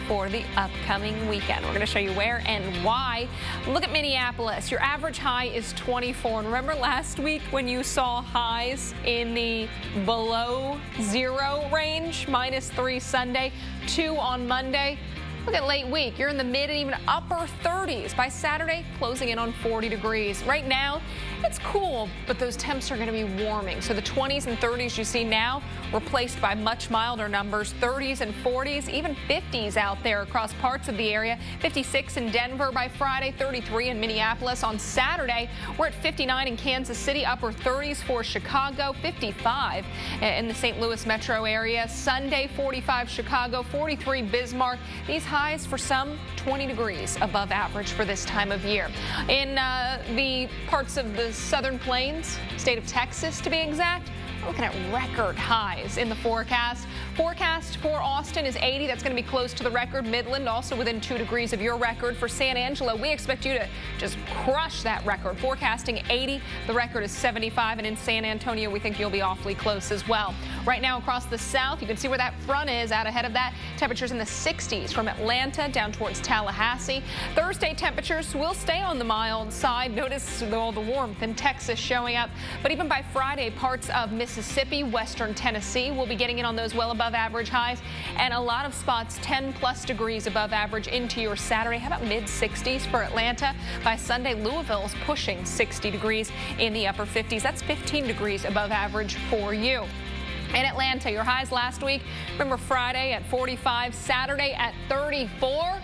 for the upcoming weekend. We're going to show you where and why. Look at Minneapolis. Your average high is 24. And remember last week when you saw highs in the below zero range? -3 Sunday, 2 on Monday. Look at late week. You're in the mid and even upper 30s. By Saturday, closing in on 40 degrees. Right now, it's cool, but those temps are going to be warming. So the 20s and 30s you see now replaced by much milder numbers. 30s and 40s, even 50s out there across parts of the area. 56 in Denver by Friday, 33 in Minneapolis. On Saturday, we're at 59 in Kansas City, upper 30s for Chicago, 55 in the St. Louis metro area. Sunday, 45 Chicago, 43 Bismarck. These highs for some 20 degrees above average for this time of year. In the parts of the Southern Plains, state of Texas to be exact, we're looking at record highs in the forecast. Forecast for Austin is 80. That's going to be close to the record. Midland also within 2 degrees of your record. For San Angelo, we expect you to just crush that record. Forecasting 80. The record is 75. And in San Antonio, we think you'll be awfully close as well. Right now across the south, you can see where that front is. Out ahead of that, temperatures in the 60s from Atlanta down towards Tallahassee. Thursday temperatures will stay on the mild side. Notice all the warmth in Texas showing up. But even by Friday, parts of Mississippi, western Tennessee will be getting in on those well above average highs, and a lot of spots 10+ degrees above average into your Saturday. How about mid-60s for Atlanta? By Sunday, Louisville's pushing 60 degrees in the upper 50s. That's 15 degrees above average for you. In Atlanta, your highs last week, remember Friday at 45, Saturday at 34.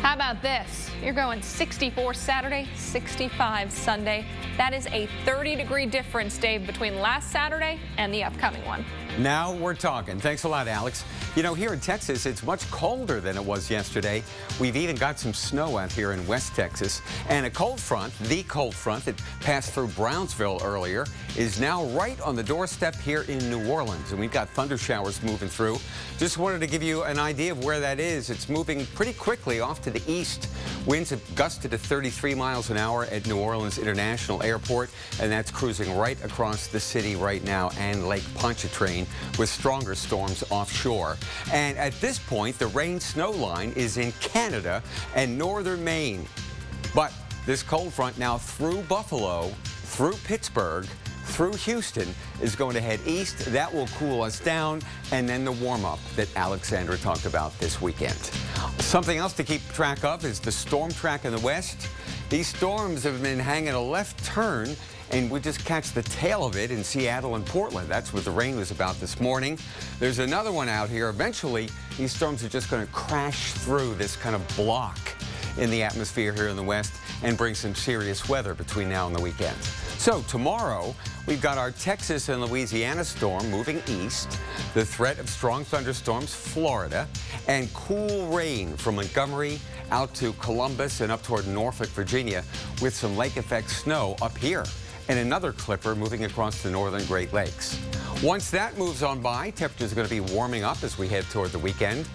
How about this? You're going 64 Saturday, 65 Sunday. That is a 30-degree difference, Dave, between last Saturday and the upcoming one. Now we're talking. Thanks a lot, Alex. You know, here in Texas, it's much colder than it was yesterday. We've even got some snow out here in West Texas. And a cold front, the cold front that passed through Brownsville earlier, is now right on the doorstep here in New Orleans. And we've got thunder showers moving through. Just wanted to give you an idea of where that is. It's moving pretty quickly off to the east. Winds have gusted to 33 miles an hour at New Orleans International Airport, and that's cruising right across the city right now, and Lake Pontchartrain with stronger storms offshore. And at this point, the rain-snow line is in Canada and northern Maine. But this cold front now through Buffalo, through Pittsburgh, through Houston is going to head east. That will cool us down, and then the warm-up that Alexandra talked about this weekend. Something else to keep track of is the storm track in the west. These storms have been hanging a left turn, and we just catch the tail of it in Seattle and Portland. That's what the rain was about this morning. There's another one out here. Eventually, these storms are just going to crash through this kind of block in the atmosphere here in the west and bring some serious weather between now and the weekend. So tomorrow, we've got our Texas and Louisiana storm moving east, the threat of strong thunderstorms, Florida, and cool rain from Montgomery out to Columbus and up toward Norfolk, Virginia, with some lake effect snow up here, and another clipper moving across the northern Great Lakes. Once that moves on by, temperatures are going to be warming up as we head toward the weekend.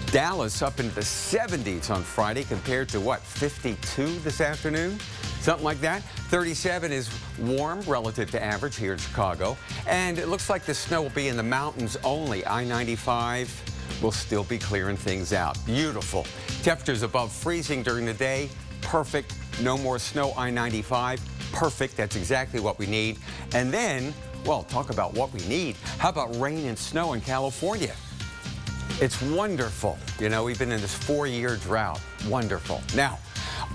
Dallas up into the 70s on Friday compared to, what, 52 this afternoon? Something like that. 37 is warm relative to average here in Chicago. And it looks like the snow will be in the mountains only. I-95 will still be clearing things out. Beautiful. Temperatures above freezing during the day. Perfect. No more snow. I-95. Perfect. That's exactly what we need. And then, well, talk about what we need. How about rain and snow in California? It's wonderful. You know, we've been in this 4-year drought. Wonderful. Now,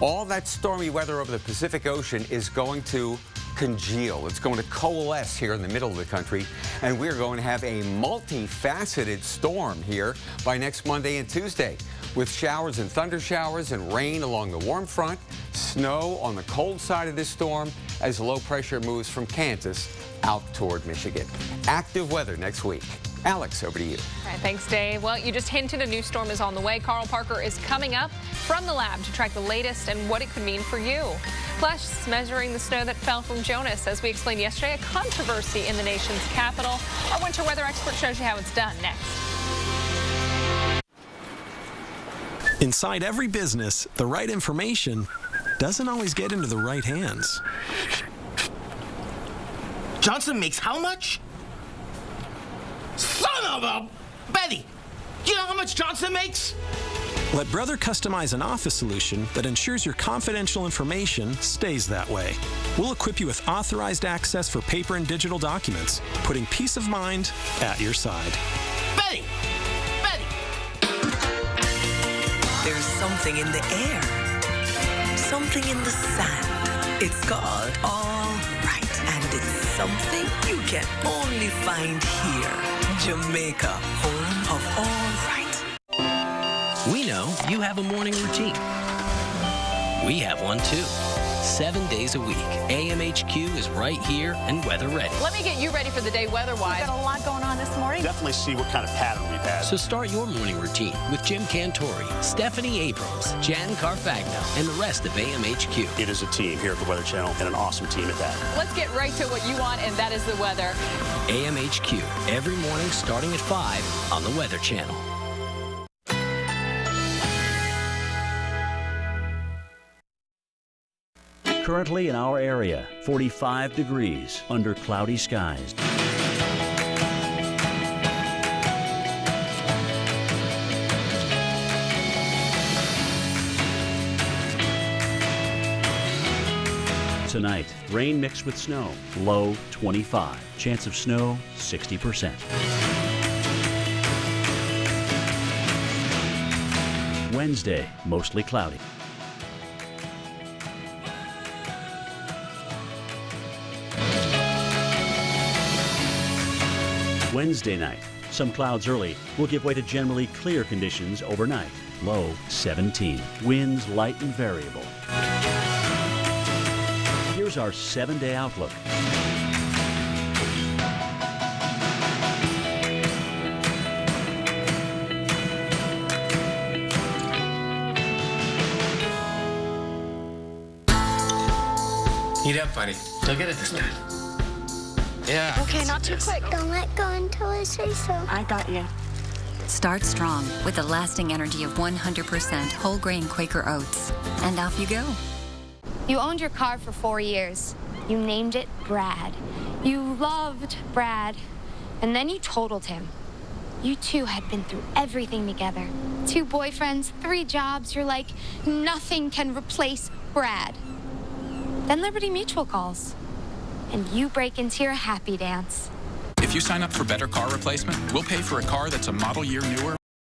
all that stormy weather over the Pacific Ocean is going to congeal. It's going to coalesce here in the middle of the country, and we're going to have a multifaceted storm here by next Monday and Tuesday, with showers and thunder showers and rain along the warm front, snow on the cold side of this storm as low pressure moves from Kansas out toward Michigan. Active weather next week. Alex, over to you. All right, thanks, Dave. Well, you just hinted a new storm is on the way. Carl Parker is coming up from the lab to track the latest and what it could mean for you. Plus, measuring the snow that fell from Jonas. As we explained yesterday, a controversy in the nation's capital. Our winter weather expert shows you how it's done next. Inside every business, the right information doesn't always get into the right hands. Johnson makes how much? Son of a Betty! Do you know how much Johnson makes? Let Brother customize an office solution that ensures your confidential information stays that way. We'll equip you with authorized access for paper and digital documents, putting peace of mind at your side. Betty! Betty! There's something in the air, something in the sand. It's called All Right, and it's something you can only find here. Jamaica, home of All Right. We know you have a morning routine. We have one too. 7 days a week, AMHQ is right here and weather ready. Let me get you ready for the day weather-wise. We've got a lot going on this morning. Definitely see what kind of pattern we've had. So start your morning routine with Jim Cantori, Stephanie Abrams, Jan Carfagno, and the rest of AMHQ. It is a team here at the Weather Channel, and an awesome team at that. Let's get right to what you want, and that is the weather. AMHQ, every morning starting at 5 on the Weather Channel. Currently in our area, 45 degrees under cloudy skies. Tonight, rain mixed with snow, low 25. Chance of snow, 60%. Wednesday, mostly cloudy. Wednesday night, some clouds early will give way to generally clear conditions overnight. Low 17. Winds light and variable. Here's our 7-day outlook. Eat up, buddy. You'll get it this time. Yeah. Okay, not too quick. Don't let go until I say so. I got you. Start strong with the lasting energy of 100% whole grain Quaker oats. And off you go. You owned your car for 4 years. You named it Brad. You loved Brad. And then you totaled him. You two had been through everything together. 2 boyfriends, 3 jobs. You're like, nothing can replace Brad. Then Liberty Mutual calls. And you break into your happy dance. If you sign up for Better Car Replacement, we'll pay for a car that's a model year newer